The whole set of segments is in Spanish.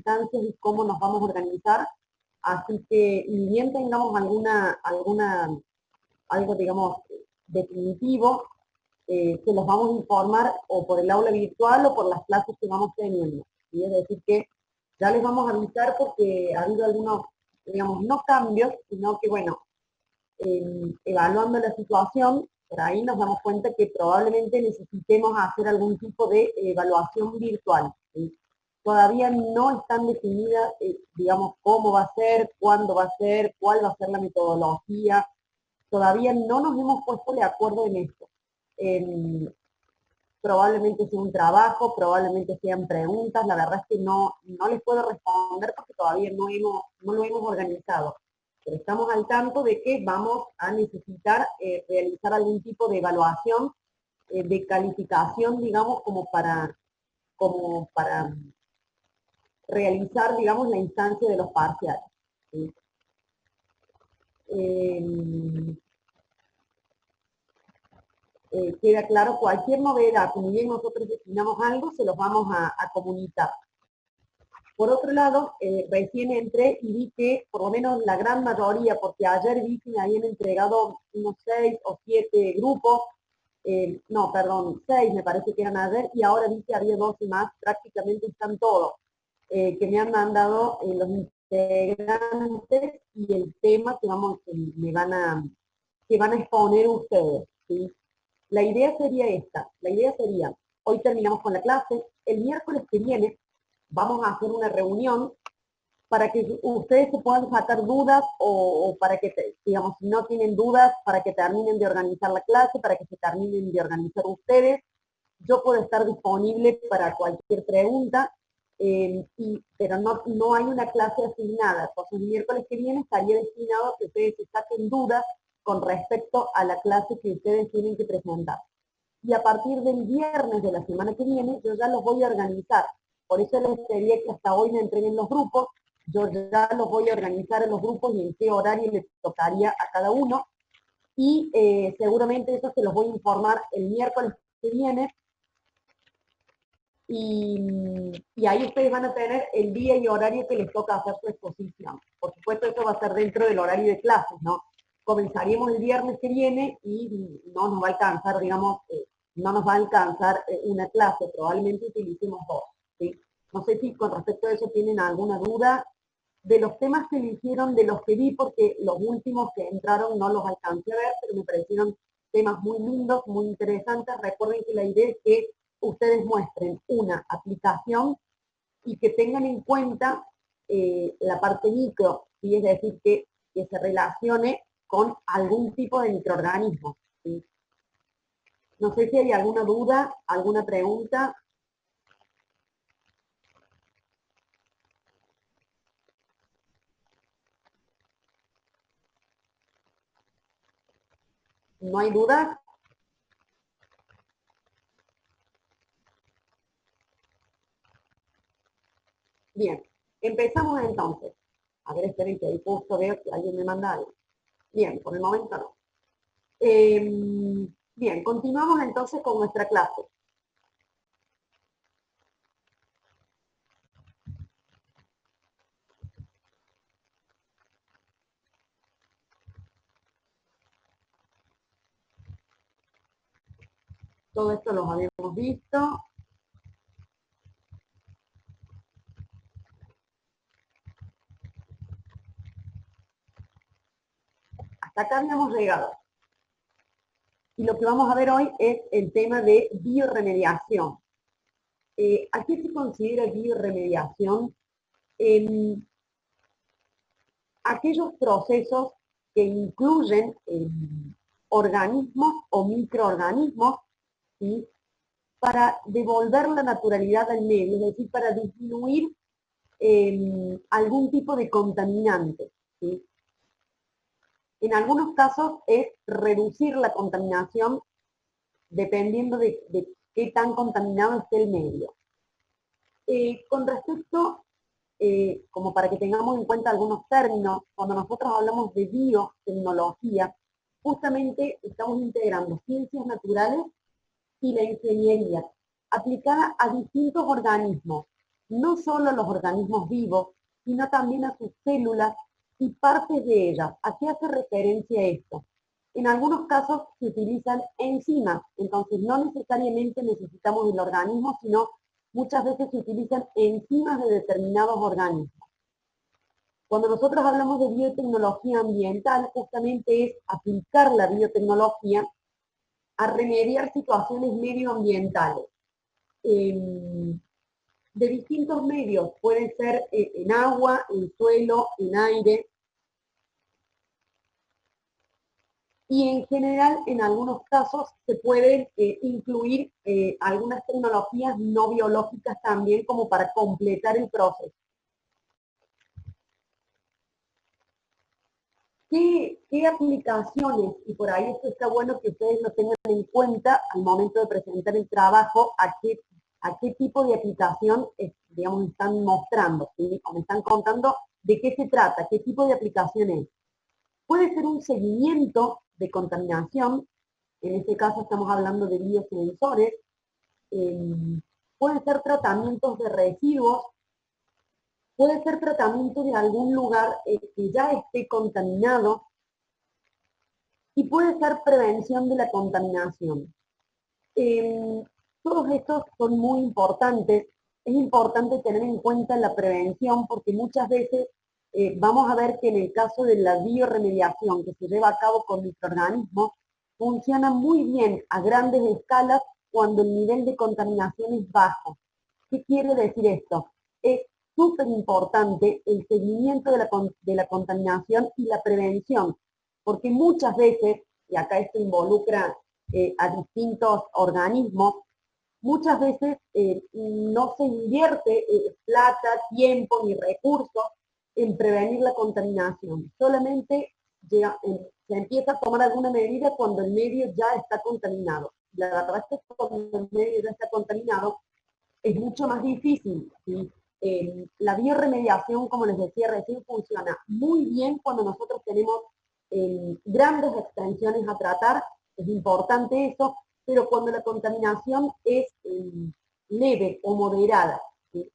instancias y cómo nos vamos a organizar. Así que, ni bien tengamos algo, digamos, definitivo, se los vamos a informar o por el aula virtual o por las clases que vamos teniendo. ¿Sí? Es decir que ya les vamos a avisar porque ha habido algunos, digamos, no cambios, sino que, bueno, evaluando la situación, por ahí nos damos cuenta que probablemente necesitemos hacer algún tipo de evaluación virtual. ¿Sí? Todavía no están definidas, digamos, cómo va a ser, cuándo va a ser, cuál va a ser la metodología. Todavía no nos hemos puesto de acuerdo en esto. Probablemente sea un trabajo, probablemente sean preguntas, la verdad es que no les puedo responder porque todavía no lo hemos organizado. Pero estamos al tanto de que vamos a necesitar realizar algún tipo de evaluación, de calificación, digamos, como para realizar, digamos, la instancia de los parciales. ¿Sí? Queda claro, cualquier novedad, como bien nosotros destinamos algo, se los vamos a comunicar. Por otro lado, recién entré y vi que por lo menos la gran mayoría, porque ayer vi que me habían entregado unos 6 o 7 grupos, no, perdón, 6 me parece que eran ayer, y ahora vi que había 12 más, prácticamente están todos, que me han mandado los integrantes y el tema que van a exponer ustedes, ¿sí? La idea sería esta, hoy terminamos con la clase, el miércoles que viene vamos a hacer una reunión para que ustedes se puedan sacar dudas o para que, digamos, si no tienen dudas, para que terminen de organizar la clase, para que se terminen de organizar ustedes. Yo puedo estar disponible para cualquier pregunta, pero no hay una clase asignada. Entonces, el miércoles que viene estaría destinado a que ustedes se saquen dudas con respecto a la clase que ustedes tienen que presentar. Y a partir del viernes de la semana que viene, yo ya los voy a organizar. Por eso les pedía que hasta hoy me entreguen los grupos. Yo ya los voy a organizar en los grupos y en qué horario les tocaría a cada uno. Y seguramente eso se los voy a informar el miércoles que viene. Y ahí ustedes van a tener el día y horario que les toca hacer su exposición. Por supuesto, eso va a ser dentro del horario de clases, ¿no? Comenzaríamos el viernes que viene y no nos va a alcanzar, digamos, no nos va a alcanzar una clase, probablemente utilicemos 2, ¿sí? No sé si con respecto a eso tienen alguna duda de los temas que eligieron, de los que vi, porque los últimos que entraron no los alcancé a ver, pero me parecieron temas muy lindos, muy interesantes. Recuerden que la idea es que ustedes muestren una aplicación y que tengan en cuenta la parte micro, ¿sí? Es decir, que se relacione con algún tipo de microorganismo, ¿sí? No sé si hay alguna duda, alguna pregunta. ¿No hay dudas? Bien, empezamos entonces. A ver, esperen que ahí justo veo que alguien me manda algo. Bien, por el momento no. Bien, continuamos entonces con nuestra clase. Todo esto lo habíamos visto. Hasta acá habíamos llegado. Y lo que vamos a ver hoy es el tema de bioremediación. ¿A qué se considera bioremediación? En aquellos procesos que incluyen organismos o microorganismos, ¿sí? Para devolver la naturalidad al medio, es decir, para disminuir algún tipo de contaminante, ¿sí? En algunos casos es reducir la contaminación dependiendo de qué tan contaminado esté el medio. Con respecto, como para que tengamos en cuenta algunos términos, cuando nosotros hablamos de biotecnología, justamente estamos integrando ciencias naturales y la ingeniería aplicada a distintos organismos, no solo a los organismos vivos, sino también a sus células y partes de ellas. ¿A qué hace referencia esto? En algunos casos se utilizan enzimas, entonces no necesariamente necesitamos el organismo, sino muchas veces se utilizan enzimas de determinados organismos. Cuando nosotros hablamos de biotecnología ambiental, justamente es aplicar la biotecnología a remediar situaciones medioambientales. De distintos medios, pueden ser en agua, en suelo, en aire, y en general, en algunos casos, se pueden incluir algunas tecnologías no biológicas también como para completar el proceso. ¿Qué aplicaciones? Y por ahí esto está bueno que ustedes lo tengan en cuenta al momento de presentar el trabajo, a qué tipo de aplicación, digamos, están mostrando, ¿sí? O me están contando de qué se trata, qué tipo de aplicación es. Puede ser un seguimiento de contaminación, en este caso estamos hablando de biosensores, puede ser tratamientos de residuos, puede ser tratamiento de algún lugar que ya esté contaminado, y puede ser prevención de la contaminación. Todos estos son muy importantes. Es importante tener en cuenta la prevención porque muchas veces vamos a ver que en el caso de la bioremediación que se lleva a cabo con microorganismos, funciona muy bien a grandes escalas cuando el nivel de contaminación es bajo. ¿Qué quiere decir esto? Es súper importante el seguimiento de la contaminación y la prevención, porque muchas veces, y acá esto involucra a distintos organismos, muchas veces no se invierte plata, tiempo ni recursos en prevenir la contaminación. Solamente se empieza a tomar alguna medida cuando el medio ya está contaminado. La verdad es que cuando el medio ya está contaminado es mucho más difícil, ¿sí? La bioremediación, como les decía recién, funciona muy bien cuando nosotros tenemos grandes extensiones a tratar, es importante eso, pero cuando la contaminación es leve o moderada. ¿Sí?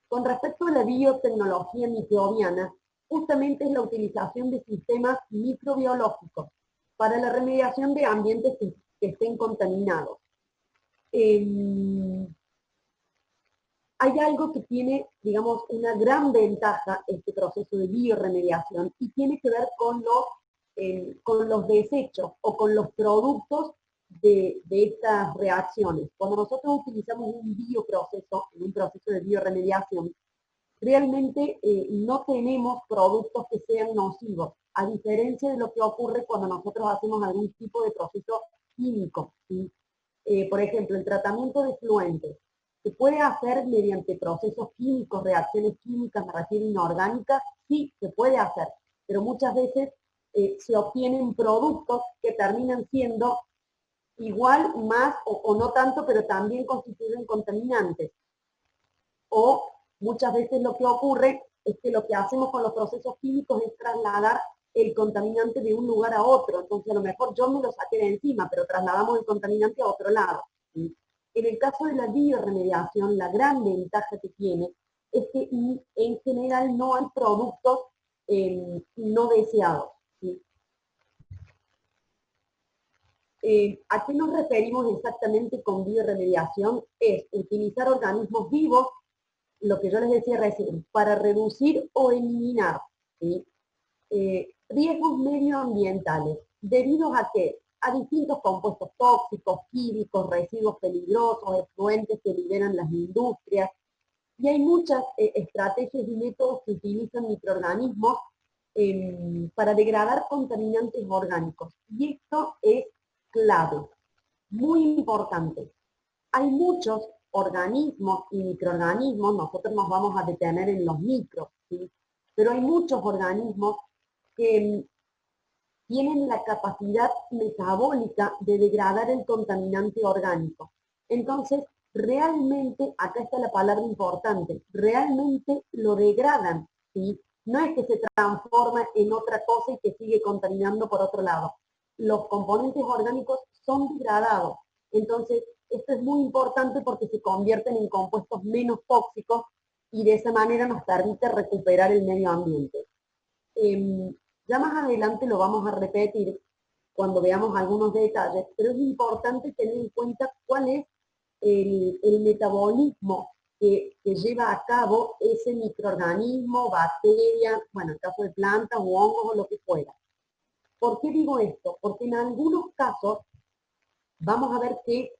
Con respecto a la biotecnología microbiana, justamente es la utilización de sistemas microbiológicos para la remediación de ambientes que estén contaminados. Hay algo que tiene, digamos, una gran ventaja este proceso de bioremediación y tiene que ver con los desechos o con los productos de estas reacciones. Cuando nosotros utilizamos un bioproceso, en un proceso de bioremediación, realmente no tenemos productos que sean nocivos, a diferencia de lo que ocurre cuando nosotros hacemos algún tipo de proceso químico, ¿sí? Por ejemplo, el tratamiento de fluentes se puede hacer mediante procesos químicos, reacciones químicas, me refiero inorgánicas, sí, se puede hacer, pero muchas veces se obtienen productos que terminan siendo igual, más o no tanto, pero también constituyen contaminantes. O muchas veces lo que ocurre es que lo que hacemos con los procesos químicos es trasladar el contaminante de un lugar a otro. Entonces, a lo mejor yo me lo saqué de encima, pero trasladamos el contaminante a otro lado. ¿Sí? En el caso de la bioremediación, la gran ventaja que tiene es que en general no hay productos no deseados. ¿Sí? ¿A qué nos referimos exactamente con bioremediación? Es utilizar organismos vivos, lo que yo les decía recién, para reducir o eliminar, ¿sí? Riesgos medioambientales, debido a qué? A distintos compuestos tóxicos, químicos, residuos peligrosos, efluentes que liberan las industrias, y hay muchas estrategias y métodos que utilizan microorganismos para degradar contaminantes orgánicos, y esto es clave, muy importante. Hay muchos organismos y microorganismos, nosotros nos vamos a detener en los micros, ¿sí? Pero hay muchos organismos que tienen la capacidad metabólica de degradar el contaminante orgánico. Entonces, realmente, acá está la palabra importante, realmente lo degradan, ¿sí? No es que se transforma en otra cosa y que sigue contaminando por otro lado. Los componentes orgánicos son degradados. Entonces, Esto es muy importante porque se convierten en compuestos menos tóxicos y de esa manera nos permite recuperar el medio ambiente. Ya más adelante lo vamos a repetir cuando veamos algunos detalles, pero es importante tener en cuenta cuál es el metabolismo que lleva a cabo ese microorganismo, bacteria, bueno, en caso de plantas o hongos o lo que fuera. ¿Por qué digo esto? Porque en algunos casos vamos a ver que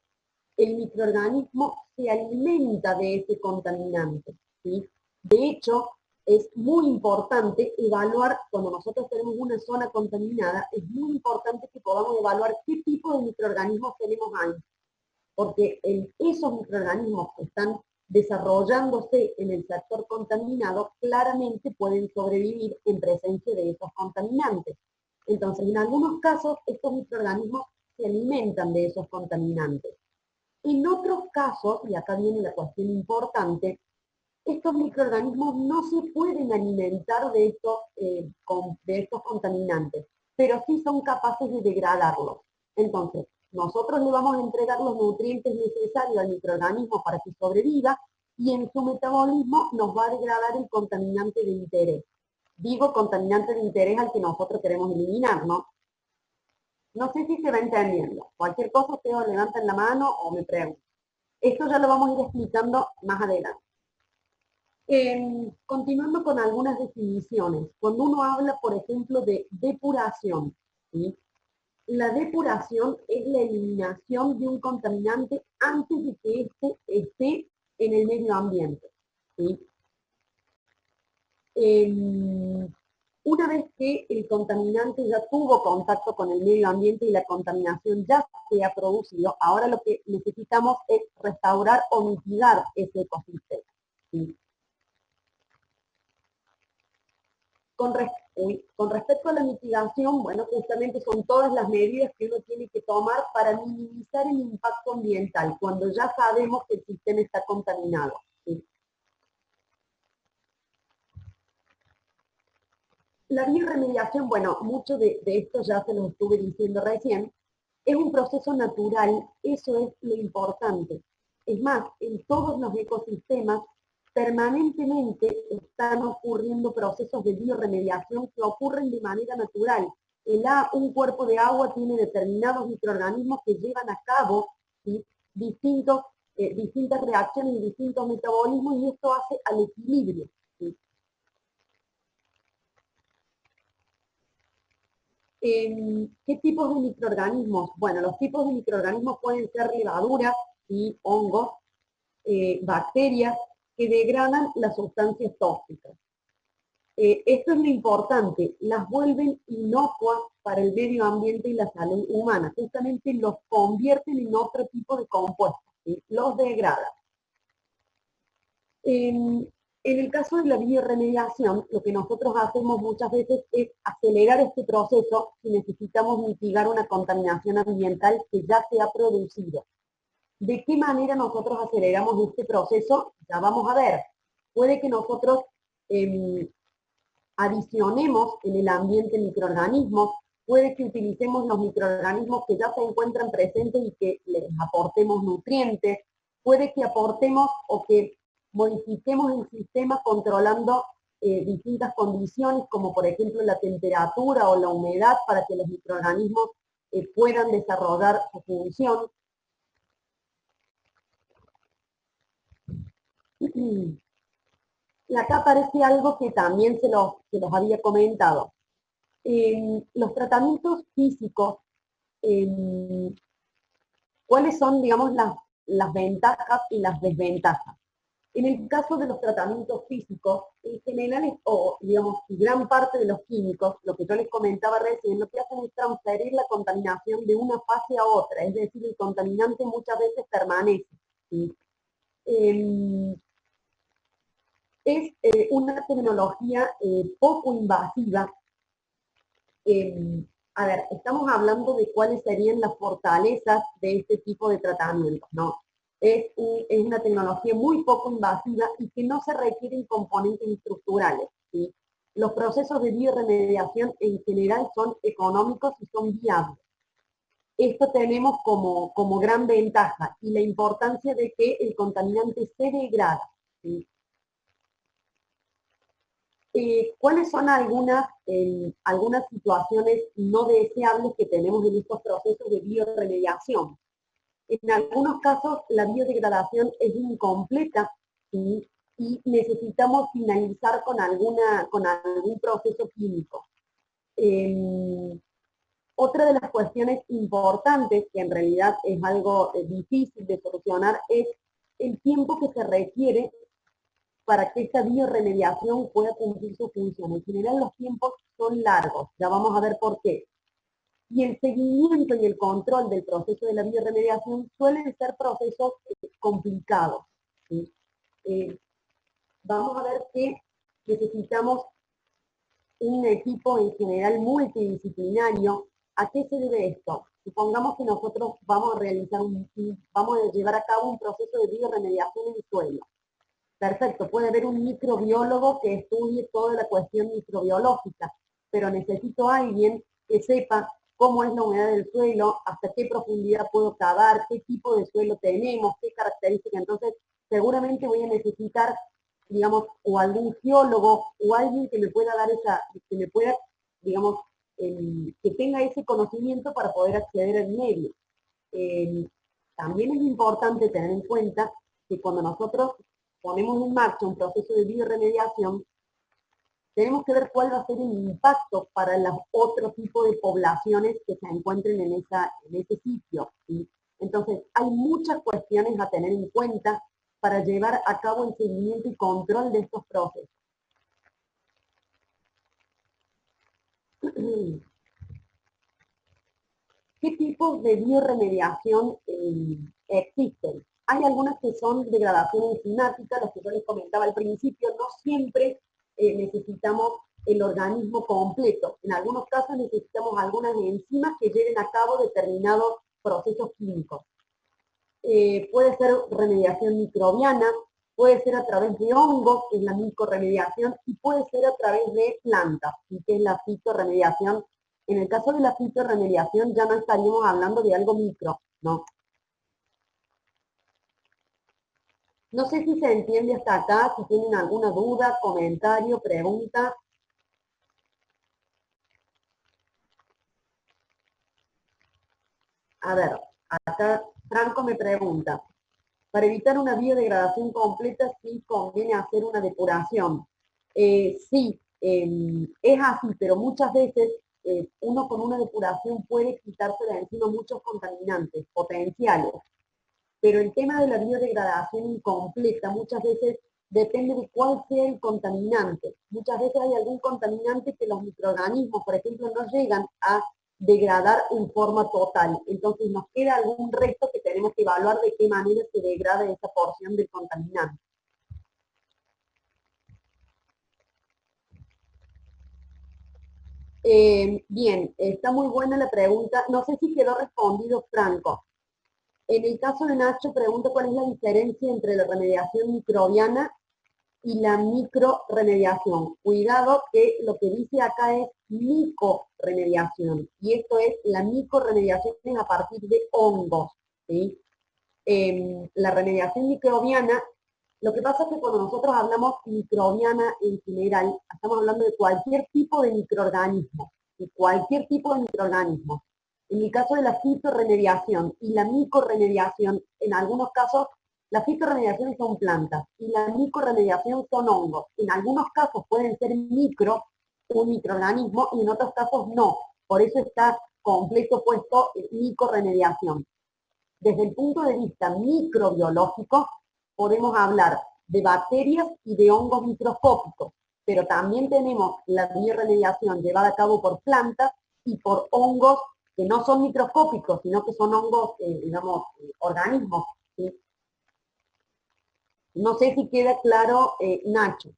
el microorganismo se alimenta de ese contaminante, ¿sí? De hecho, es muy importante evaluar, cuando nosotros tenemos una zona contaminada, es muy importante que podamos evaluar qué tipo de microorganismos tenemos ahí, porque esos microorganismos que están desarrollándose en el sector contaminado claramente pueden sobrevivir en presencia de esos contaminantes. Entonces, en algunos casos, estos microorganismos se alimentan de esos contaminantes. En otros casos, y acá viene la cuestión importante, estos microorganismos no se pueden alimentar de estos contaminantes, pero sí son capaces de degradarlos. Entonces, nosotros le vamos a entregar los nutrientes necesarios al microorganismo para que sobreviva y en su metabolismo nos va a degradar el contaminante de interés. Digo contaminante de interés al que nosotros queremos eliminar, ¿no? No sé si se va entendiendo. Cualquier cosa ustedes levantan la mano o me preguntan. Esto ya lo vamos a ir explicando más adelante. Continuando con algunas definiciones, cuando uno habla, por ejemplo, de depuración, ¿sí? La depuración es la eliminación de un contaminante antes de que éste esté en el medio ambiente, ¿sí? Una vez que el contaminante ya tuvo contacto con el medio ambiente y la contaminación ya se ha producido, ahora lo que necesitamos es restaurar o mitigar ese ecosistema, ¿sí? Con respecto a la mitigación, bueno, justamente son todas las medidas que uno tiene que tomar para minimizar el impacto ambiental, cuando ya sabemos que el sistema está contaminado, ¿sí? La bioremediación, bueno, mucho de esto ya se lo estuve diciendo recién, es un proceso natural, eso es lo importante. Es más, en todos los ecosistemas permanentemente están ocurriendo procesos de bioremediación que ocurren de manera natural. Un cuerpo de agua tiene determinados microorganismos que llevan a cabo, ¿sí?, distintas reacciones y distintos metabolismos y esto hace al equilibrio, ¿sí? ¿Qué tipos de microorganismos? Bueno, los tipos de microorganismos pueden ser levaduras y hongos, bacterias que degradan las sustancias tóxicas. Esto es lo importante, las vuelven inocuas para el medio ambiente y la salud humana, justamente los convierten en otro tipo de compuestos, ¿sí? Los degradan. En el caso de la bioremediación, lo que nosotros hacemos muchas veces es acelerar este proceso si necesitamos mitigar una contaminación ambiental que ya se ha producido. ¿De qué manera nosotros aceleramos este proceso? Ya vamos a ver. Puede que nosotros adicionemos en el ambiente microorganismos, puede que utilicemos los microorganismos que ya se encuentran presentes y que les aportemos nutrientes, puede que aportemos o que modifiquemos el sistema controlando distintas condiciones, como por ejemplo la temperatura o la humedad, para que los microorganismos puedan desarrollar su función. Acá aparece algo que también se los había comentado. Los tratamientos físicos, ¿cuáles son, digamos, las ventajas y las desventajas? En el caso de los tratamientos físicos, en general, o digamos, gran parte de los químicos, lo que yo les comentaba recién, lo que hacen es transferir la contaminación de una fase a otra, es decir, el contaminante muchas veces permanece, ¿sí? Es una tecnología poco invasiva. A ver, estamos hablando de cuáles serían las fortalezas de este tipo de tratamientos, ¿no? Es una tecnología muy poco invasiva y que no se requieren componentes estructurales, ¿sí? Los procesos de bioremediación en general son económicos y son viables. esto tenemos como gran ventaja y la importancia de que el contaminante se degrada. ¿Sí? ¿Cuáles son algunas situaciones no deseables que tenemos en estos procesos de bioremediación? En algunos casos la biodegradación es incompleta, ¿sí? Y necesitamos finalizar con algún proceso químico. Otra de las cuestiones importantes, que en realidad es algo difícil de solucionar, es el tiempo que se requiere para que esta bioremediación pueda cumplir su función. En general los tiempos son largos, ya vamos a ver por qué. Y el seguimiento y el control del proceso de la bioremediación suelen ser procesos complicados. ¿Sí? Vamos a ver que necesitamos un equipo en general multidisciplinario. ¿A qué se debe esto? Supongamos que nosotros vamos a llevar a cabo un proceso de bioremediación en el suelo. Perfecto, puede haber un microbiólogo que estudie toda la cuestión microbiológica, pero necesito a alguien que sepa cómo es la humedad del suelo, hasta qué profundidad puedo cavar, qué tipo de suelo tenemos, qué características. Entonces, seguramente voy a necesitar, digamos, o algún geólogo o alguien que me pueda dar que me pueda, digamos, que tenga ese conocimiento para poder acceder al medio. También es importante tener en cuenta que cuando nosotros ponemos en marcha un proceso de bioremediación, tenemos que ver cuál va a ser el impacto para los otros tipos de poblaciones que se encuentren en ese sitio. ¿Sí? Entonces, hay muchas cuestiones a tener en cuenta para llevar a cabo el seguimiento y control de estos procesos. ¿Qué tipos de bioremediación existen? Hay algunas que son degradación enzimática, las que yo les comentaba al principio, no siempre necesitamos el organismo completo. En algunos casos necesitamos algunas enzimas que lleven a cabo determinados procesos químicos. Puede ser remediación microbiana, puede ser a través de hongos, que es la micorremediación, y puede ser a través de plantas, que es la fitorremediación. En el caso de la fitorremediación ya no estaríamos hablando de algo micro, ¿no? No sé si se entiende hasta acá, si tienen alguna duda, comentario, pregunta. A ver, acá Franco me pregunta, para evitar una biodegradación completa, sí conviene hacer una depuración. Sí, es así, pero muchas veces uno con una depuración puede quitarse de encima muchos contaminantes potenciales. Pero el tema de la biodegradación incompleta muchas veces depende de cuál sea el contaminante. Muchas veces hay algún contaminante que los microorganismos, por ejemplo, no llegan a degradar en forma total. Entonces nos queda algún resto que tenemos que evaluar de qué manera se degrada esa porción del contaminante. Bien, está muy buena la pregunta. No sé si quedó respondido, Franco. En el caso de Nacho, pregunta cuál es la diferencia entre la remediación microbiana y la microremediación. Cuidado que lo que dice acá es micorremediación, y esto es, la micorremediación es a partir de hongos, ¿sí? La remediación microbiana, lo que pasa es que cuando nosotros hablamos microbiana en general, estamos hablando de cualquier tipo de microorganismo, de cualquier tipo de microorganismo. En el caso de la fitorremediación y la micorremediación, en algunos casos, la fitorremediación son plantas y la micorremediación son hongos. En algunos casos pueden ser un microorganismo, y en otros casos no. Por eso está completo puesto micorremediación. Desde el punto de vista microbiológico, podemos hablar de bacterias y de hongos microscópicos, pero también tenemos la bioremediación llevada a cabo por plantas y por hongos que no son microscópicos, sino que son hongos, digamos, organismos. ¿Sí? No sé si queda claro, Nacho.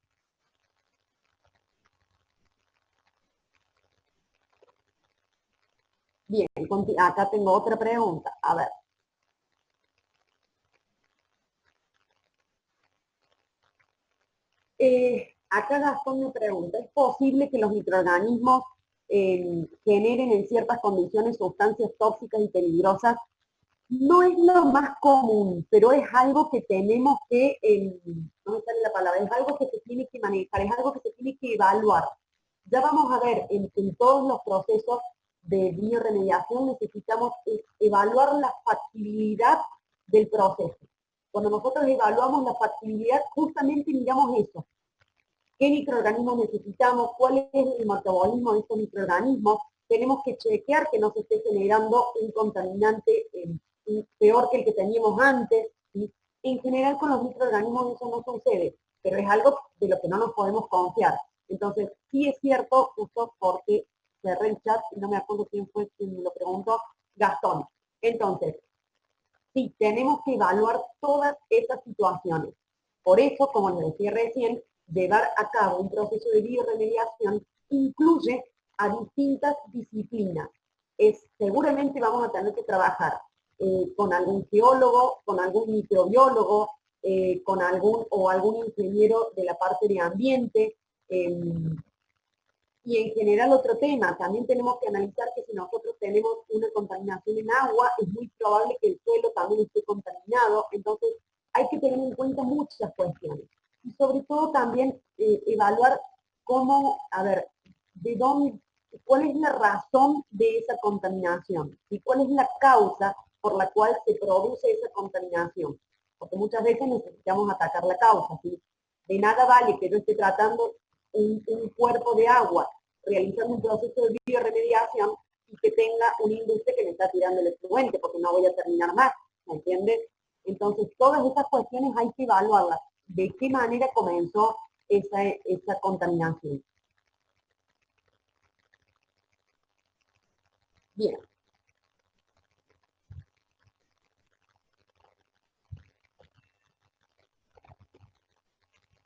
Bien, acá tengo otra pregunta. A ver. Acá Gastón me pregunta, ¿es posible que los microorganismos generen en ciertas condiciones sustancias tóxicas y peligrosas, no es lo más común, pero es algo que tenemos que, no me sale la palabra, es algo que se tiene que manejar, es algo que se tiene que evaluar. Ya vamos a ver, en todos los procesos de bioremediación necesitamos evaluar la factibilidad del proceso. Cuando nosotros evaluamos la factibilidad, justamente miramos eso. ¿Qué microorganismos necesitamos? ¿Cuál es el metabolismo de estos microorganismos? Tenemos que chequear que no se esté generando un contaminante peor que el que teníamos antes. ¿Sí? En general con los microorganismos eso no sucede, pero es algo de lo que no nos podemos confiar. Entonces, sí es cierto, justo porque cerré el chat y no me acuerdo quién fue quien me lo preguntó, Gastón. Entonces, sí, tenemos que evaluar todas estas situaciones. Por eso, como les decía recién, llevar a cabo un proceso de bioremediación incluye a distintas disciplinas. Seguramente vamos a tener que trabajar con algún geólogo, con algún microbiólogo, con algún ingeniero de la parte de ambiente, y en general otro tema, también tenemos que analizar que si nosotros tenemos una contaminación en agua, es muy probable que el suelo también esté contaminado, entonces hay que tener en cuenta muchas cuestiones. Y sobre todo también evaluar cómo, a ver, de dónde, cuál es la razón de esa contaminación y cuál es la causa por la cual se produce esa contaminación. Porque muchas veces necesitamos atacar la causa, ¿sí? De nada vale que yo esté tratando un cuerpo de agua realizando un proceso de bioremediación y que tenga una industria que me está tirando el efluente, porque no voy a terminar más, ¿me entiendes? Entonces, todas estas cuestiones hay que evaluarlas. ¿De qué manera comenzó esa contaminación? Bien.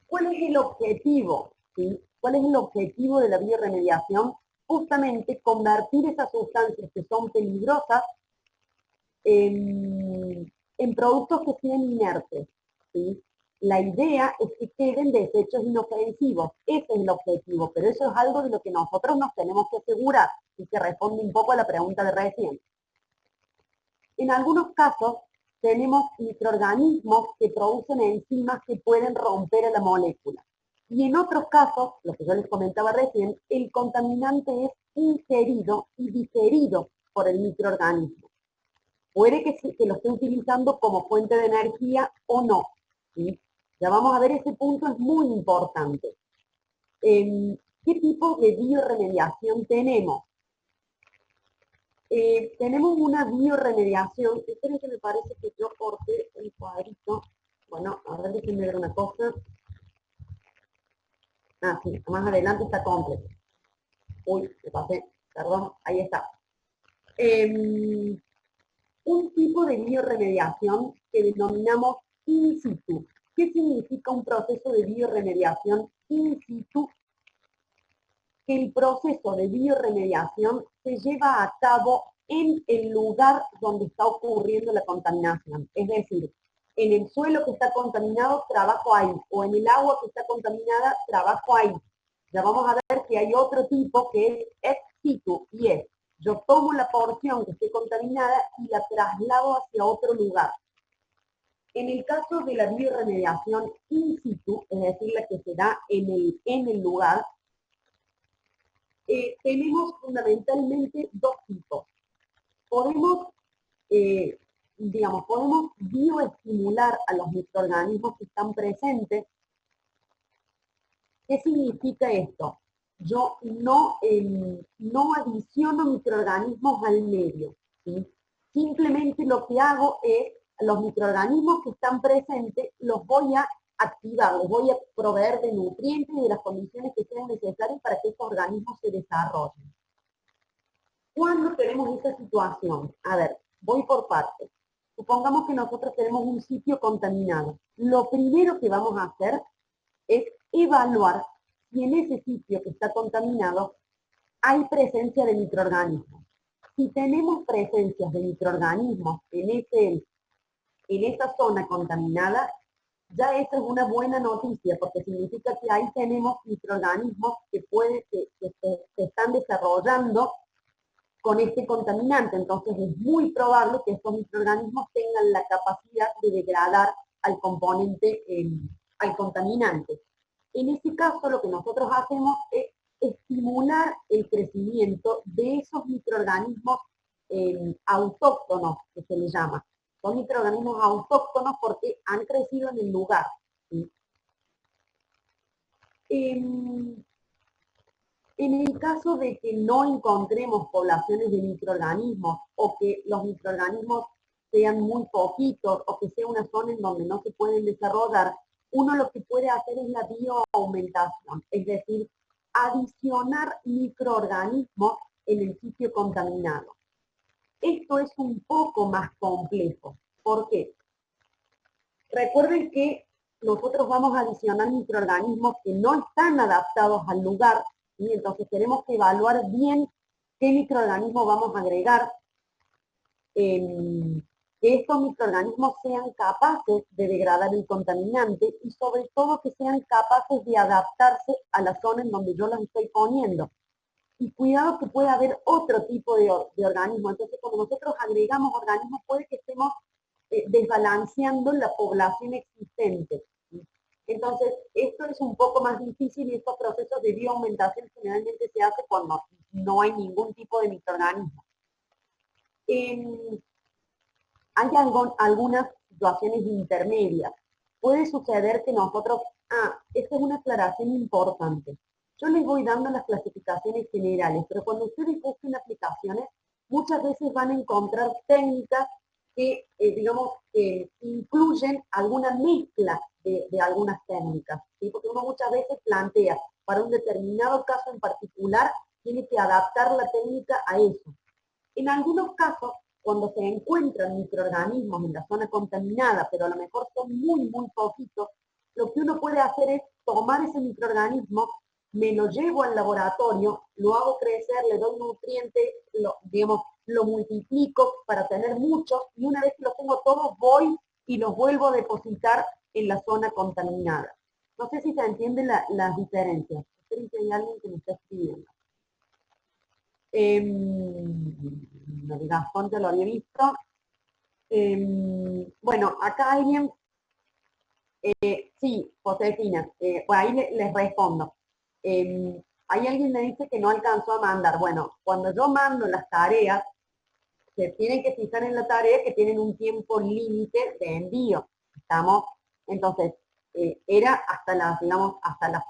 ¿Cuál es el objetivo? ¿Sí? ¿Cuál es el objetivo de la bioremediación? Justamente convertir esas sustancias que son peligrosas en productos que sean inertes. ¿Sí? La idea es que queden desechos inofensivos. Ese es el objetivo, pero eso es algo de lo que nosotros nos tenemos que asegurar y que responde un poco a la pregunta de recién. En algunos casos tenemos microorganismos que producen enzimas que pueden romper a la molécula. Y en otros casos, lo que yo les comentaba recién, el contaminante es ingerido y digerido por el microorganismo. Puede que lo esté utilizando como fuente de energía o no. ¿Sí? Ya vamos a ver, ese punto es muy importante. ¿Qué tipo de bioremediación tenemos? Tenemos una bioremediación, esperen que me parece que yo corté el cuadrito. Bueno, a ver, déjenme ver una cosa. Ah, sí, más adelante está completo. Uy, me pasé, perdón, ahí está. Un tipo de bioremediación que denominamos in situ. ¿Qué significa un proceso de bioremediación in situ? Que el proceso de bioremediación se lleva a cabo en el lugar donde está ocurriendo la contaminación. Es decir, en el suelo que está contaminado, trabajo ahí, o en el agua que está contaminada, trabajo ahí. Ya vamos a ver que hay otro tipo que es ex situ, y es, yo tomo la porción que esté contaminada y la traslado hacia otro lugar. En el caso de la bioremediación in situ, es decir, la que se da en el lugar, tenemos fundamentalmente dos tipos. Podemos, podemos bioestimular a los microorganismos que están presentes. ¿Qué significa esto? Yo no adiciono microorganismos al medio, ¿sí? Simplemente lo que hago es, los microorganismos que están presentes los voy a activar, les voy a proveer de nutrientes y de las condiciones que sean necesarias para que estos organismos se desarrollen. ¿Cuándo tenemos esta situación? A ver, voy por partes. Supongamos que nosotros tenemos un sitio contaminado. Lo primero que vamos a hacer es evaluar si en ese sitio que está contaminado hay presencia de microorganismos. Si tenemos presencias de microorganismos en esa zona contaminada, ya esa es una buena noticia, porque significa que ahí tenemos microorganismos que se se están desarrollando con este contaminante. Entonces es muy probable que estos microorganismos tengan la capacidad de degradar al componente, al contaminante. En este caso lo que nosotros hacemos es estimular el crecimiento de esos microorganismos autóctonos, que se les llama. Son microorganismos autóctonos porque han crecido en el lugar, ¿sí? En el caso de que no encontremos poblaciones de microorganismos o que los microorganismos sean muy poquitos o que sea una zona en donde no se pueden desarrollar, uno lo que puede hacer es la bioaumentación, es decir, adicionar microorganismos en el sitio contaminado. Esto es un poco más complejo. ¿Por qué? Recuerden que nosotros vamos a adicionar microorganismos que no están adaptados al lugar, y entonces tenemos que evaluar bien qué microorganismos vamos a agregar, que estos microorganismos sean capaces de degradar el contaminante y sobre todo que sean capaces de adaptarse a la zona en donde yo los estoy poniendo. Y cuidado que puede haber otro tipo de organismo. Entonces, cuando nosotros agregamos organismos, puede que estemos desbalanceando la población existente. Entonces, esto es un poco más difícil y estos procesos de bioaumentación generalmente se hace cuando no hay ningún tipo de microorganismo. Hay algunas situaciones intermedias. Puede suceder que nosotros, esta es una aclaración importante. Yo les voy dando las clasificaciones generales, pero cuando ustedes busquen aplicaciones, muchas veces van a encontrar técnicas que, digamos, incluyen alguna mezcla de algunas técnicas, ¿sí? Porque uno muchas veces plantea, para un determinado caso en particular, tiene que adaptar la técnica a eso. En algunos casos, cuando se encuentran microorganismos en la zona contaminada, pero a lo mejor son muy, muy poquitos, lo que uno puede hacer es tomar ese microorganismo, me lo llevo al laboratorio, lo hago crecer, le doy nutrientes, lo multiplico para tener muchos, y una vez que los tengo todos, voy y los vuelvo a depositar en la zona contaminada. No sé si se entienden las diferencias. Espero que hay alguien que me está escribiendo. Gastón ya lo había visto. Bueno, acá alguien, sí, Josefina, por ahí les respondo. Hay alguien que me dice que no alcanzó a mandar. Bueno, cuando yo mando las tareas, se tienen que fijar en la tarea que tienen un tiempo límite de envío. ¿Estamos? Entonces, era hasta las, digamos, hasta las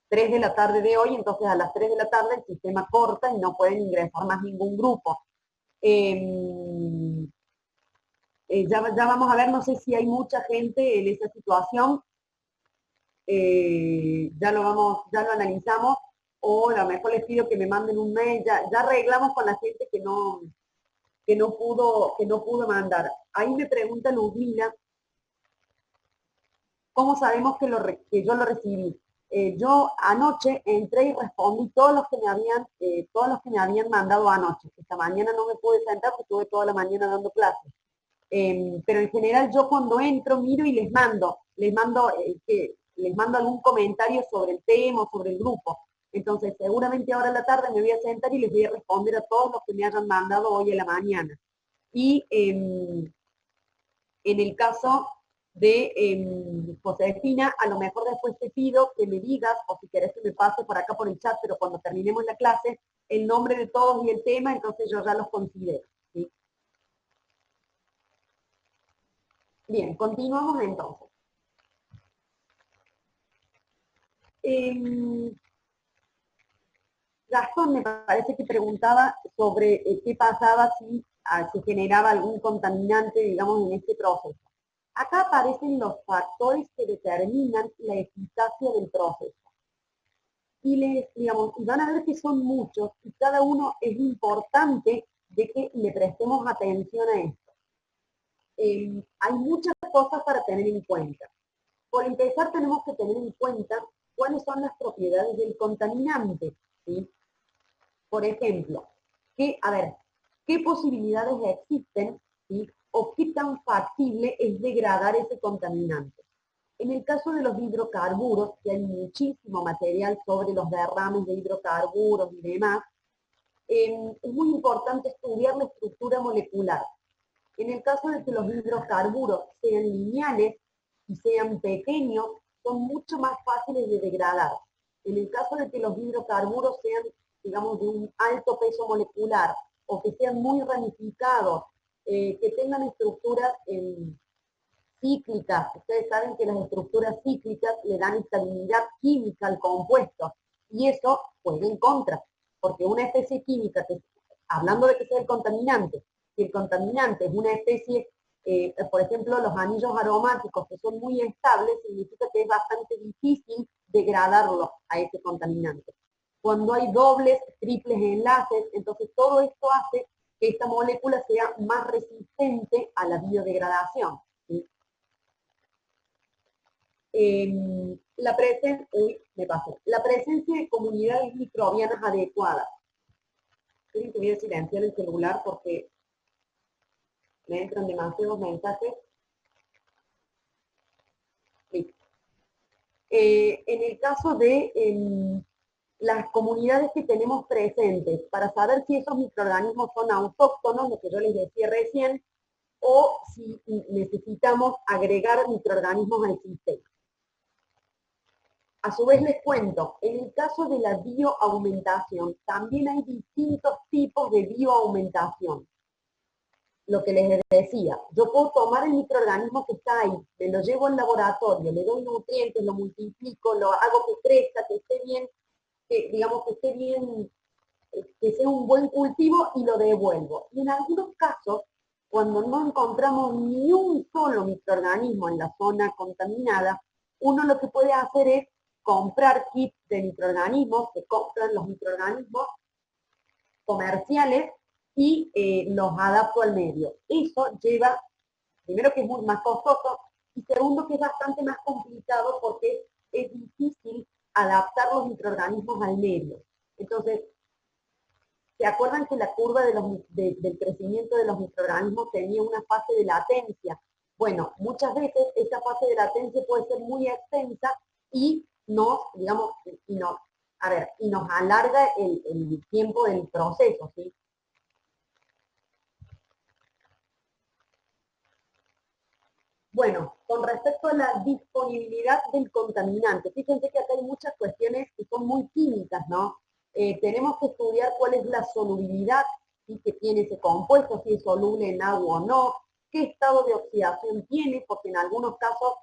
3 de la tarde de hoy, entonces a las 3 de la tarde el sistema corta y no pueden ingresar más ningún grupo. Ya vamos a ver, no sé si hay mucha gente en esa situación, ya lo analizamos, o a lo mejor les pido que me manden un mail, ya arreglamos con la gente que no pudo mandar. Ahí me pregunta Luzmila, ¿cómo sabemos que yo lo recibí? Yo anoche entré y respondí todos los que me habían mandado anoche. Esta mañana no me pude sentar porque estuve toda la mañana dando clases. Pero en general yo cuando entro miro y les mando algún comentario sobre el tema o sobre el grupo. Entonces seguramente ahora en la tarde me voy a sentar y les voy a responder a todos los que me hayan mandado hoy en la mañana. Y en el caso de Josefina, a lo mejor después te pido que me digas, o si querés que me pase por acá por el chat, pero cuando terminemos la clase, el nombre de todos y el tema, entonces yo ya los considero, ¿sí? Bien, continuamos entonces. Gastón me parece que preguntaba sobre qué pasaba si se generaba algún contaminante, digamos, en este proceso. Acá aparecen los factores que determinan la eficacia del proceso. Y van a ver que son muchos y cada uno es importante de que le prestemos atención a esto. Hay muchas cosas para tener en cuenta. Por empezar, tenemos que tener en cuenta cuáles son las propiedades del contaminante, ¿sí? Por ejemplo, ¿qué posibilidades existen, ¿sí? O qué tan factible es degradar ese contaminante? En el caso de los hidrocarburos, que hay muchísimo material sobre los derrames de hidrocarburos y demás, es muy importante estudiar la estructura molecular. En el caso de que los hidrocarburos sean lineales y sean pequeños, son mucho más fáciles de degradar. En el caso de que los hidrocarburos sean, digamos, de un alto peso molecular o que sean muy ramificados, que tengan estructuras cíclicas. Ustedes saben que las estructuras cíclicas le dan estabilidad química al compuesto y eso juega en contra, porque una especie química, hablando de que sea el contaminante, si el contaminante es una especie, por ejemplo, los anillos aromáticos que son muy estables, significa que es bastante difícil degradarlo a ese contaminante. Cuando hay dobles, triples enlaces, entonces todo esto hace que esta molécula sea más resistente a la biodegradación. ¿Sí? La presencia de comunidades microbianas adecuadas. Creo que voy a silenciar el celular porque me entran demasiados mensajes. Sí. En el caso de las comunidades que tenemos presentes, para saber si esos microorganismos son autóctonos, lo que yo les decía recién, o si necesitamos agregar microorganismos al sistema. A su vez les cuento, en el caso de la bioaumentación, también hay distintos tipos de bioaumentación. Lo que les decía, yo puedo tomar el microorganismo que está ahí, me lo llevo al laboratorio, le doy nutrientes, lo multiplico, lo hago que crezca, que esté bien, que digamos que esté bien, que sea un buen cultivo y lo devuelvo. Y en algunos casos, cuando no encontramos ni un solo microorganismo en la zona contaminada, uno lo que puede hacer es comprar kits de microorganismos, se compran los microorganismos comerciales y los adapto al medio. Eso lleva, primero que es muy más costoso, y segundo que es bastante más complicado porque es difícil adaptar los microorganismos al medio. Entonces, ¿se acuerdan que la curva del crecimiento de los microorganismos tenía una fase de latencia? Bueno, muchas veces esa fase de latencia puede ser muy extensa y nos, digamos, y nos alarga el tiempo del proceso, ¿sí? Bueno, con respecto a la disponibilidad del contaminante, fíjense que acá hay muchas cuestiones que son muy químicas, ¿no? Tenemos que estudiar cuál es la solubilidad que tiene ese compuesto, si es soluble en agua o no, qué estado de oxidación tiene, porque en algunos casos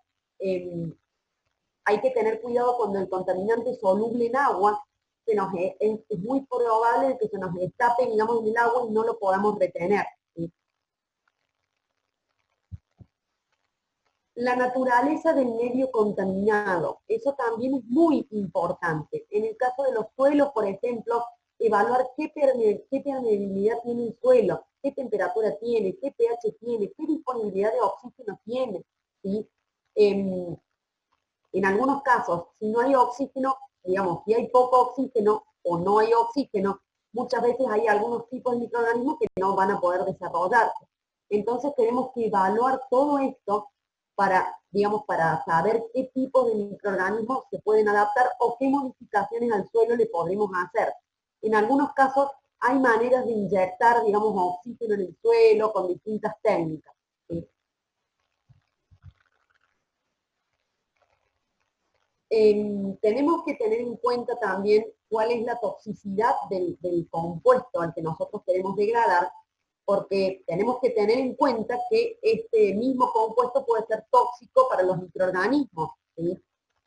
hay que tener cuidado cuando el contaminante es soluble en agua, es muy probable que se nos escape, digamos, en el agua y no lo podamos retener. ¿Sí? La naturaleza del medio contaminado, eso también es muy importante. En el caso de los suelos, por ejemplo, evaluar qué permeabilidad tiene el suelo, qué temperatura tiene, qué pH tiene, qué disponibilidad de oxígeno tiene. ¿Sí? En algunos casos, si no hay oxígeno, digamos, si hay poco oxígeno o no hay oxígeno, muchas veces hay algunos tipos de microorganismos que no van a poder desarrollarse. Entonces tenemos que evaluar todo esto para, digamos, para saber qué tipos de microorganismos se pueden adaptar o qué modificaciones al suelo le podremos hacer. En algunos casos hay maneras de inyectar, digamos, oxígeno en el suelo con distintas técnicas. ¿Sí? Tenemos que tener en cuenta también cuál es la toxicidad del compuesto al que nosotros queremos degradar, porque tenemos que tener en cuenta que este mismo compuesto puede ser tóxico para los microorganismos. ¿Sí?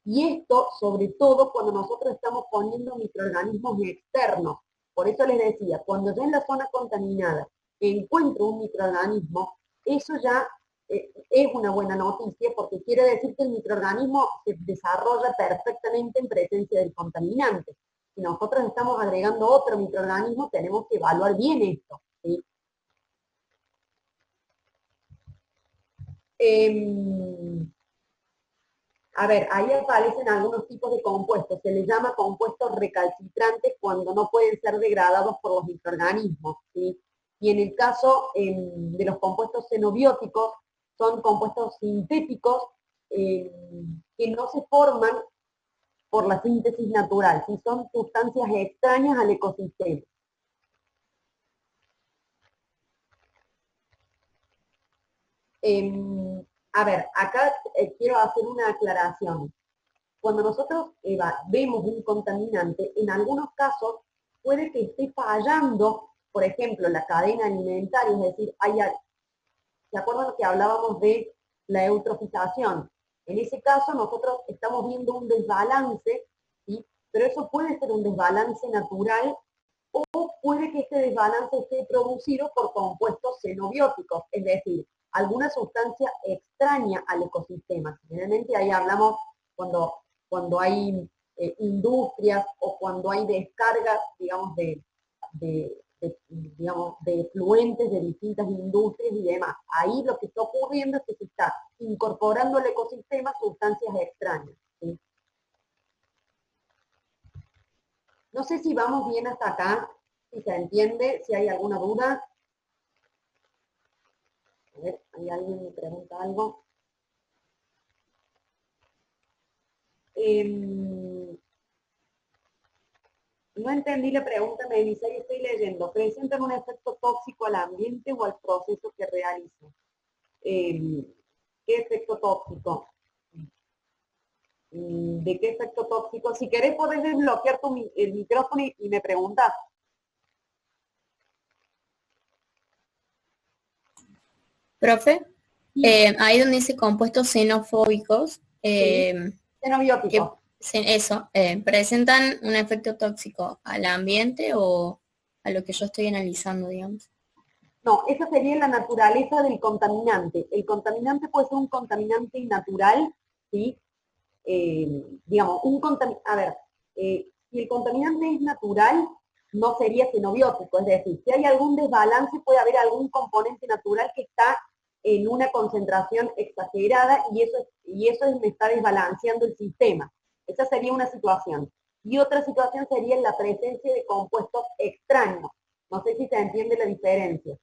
Y esto, sobre todo, cuando nosotros estamos poniendo microorganismos externos. Por eso les decía, cuando ya en la zona contaminada encuentro un microorganismo, eso ya es una buena noticia porque quiere decir que el microorganismo se desarrolla perfectamente en presencia del contaminante. Si nosotros estamos agregando otro microorganismo, tenemos que evaluar bien esto. ¿Sí? A ver, ahí aparecen algunos tipos de compuestos. Se les llama compuestos recalcitrantes cuando no pueden ser degradados por los microorganismos. ¿Sí? Y en el caso de los compuestos xenobióticos, son compuestos sintéticos eh, que no se forman por la síntesis natural, si son sustancias extrañas al ecosistema. A ver, acá quiero hacer una aclaración. Cuando nosotros, Eva, vemos un contaminante, en algunos casos puede que esté fallando, por ejemplo, la cadena alimentaria, es decir, ¿se acuerdan que hablábamos de la eutrofización? En ese caso nosotros estamos viendo un desbalance, ¿sí? Pero eso puede ser un desbalance natural o puede que este desbalance esté producido por compuestos xenobióticos, es decir, alguna sustancia extraña al ecosistema. Generalmente ahí hablamos cuando hay industrias o cuando hay descargas, digamos, digamos, de efluentes de distintas industrias y demás. Ahí lo que está ocurriendo es que se está incorporando al ecosistema sustancias extrañas, ¿sí? No sé si vamos bien hasta acá, si se entiende, si hay alguna duda. A ver, ¿hay alguien que me pregunta algo? No entendí la pregunta, me dice, ahí estoy leyendo. ¿Presentan un efecto tóxico al ambiente o al proceso que realizan? ¿Qué efecto tóxico? ¿De qué efecto tóxico? Si querés podés desbloquear el micrófono y me preguntas. Profe, ahí donde dice compuestos xenofóbicos, Sí, xenobióticos. ¿presentan un efecto tóxico al ambiente o a lo que yo estoy analizando, digamos? No, esa sería la naturaleza del contaminante. El contaminante puede ser un contaminante natural, ¿sí? Digamos, a ver, si el contaminante es natural, no sería xenobiótico, es decir, si hay algún desbalance, puede haber algún componente natural que está en una concentración exagerada y eso me está desbalanceando el sistema. Esa sería una situación. Y otra situación sería la presencia de compuestos extraños. No sé si se entiende la diferencia.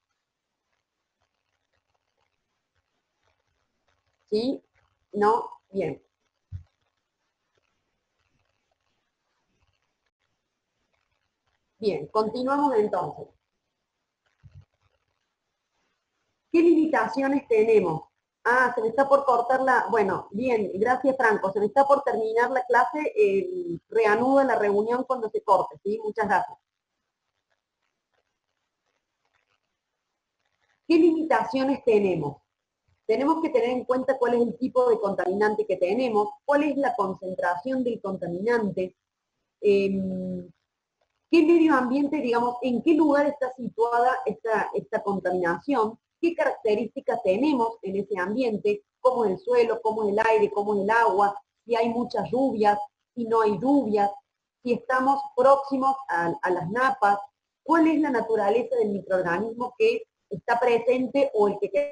¿Sí? ¿No? Bien. Bien, continuamos entonces. ¿Qué limitaciones tenemos? Ah, se me está por cortar la... Bueno, bien, gracias Franco. Se me está por terminar la clase. Reanudo la reunión cuando se corte, ¿sí? Muchas gracias. ¿Qué limitaciones tenemos? Tenemos que tener en cuenta cuál es el tipo de contaminante que tenemos, cuál es la concentración del contaminante, qué medio ambiente, digamos, en qué lugar está situada esta contaminación, qué características tenemos en ese ambiente, cómo es el suelo, cómo es el aire, cómo es el agua, si hay muchas lluvias, si no hay lluvias, si estamos próximos a las napas, cuál es la naturaleza del microorganismo que está presente o el que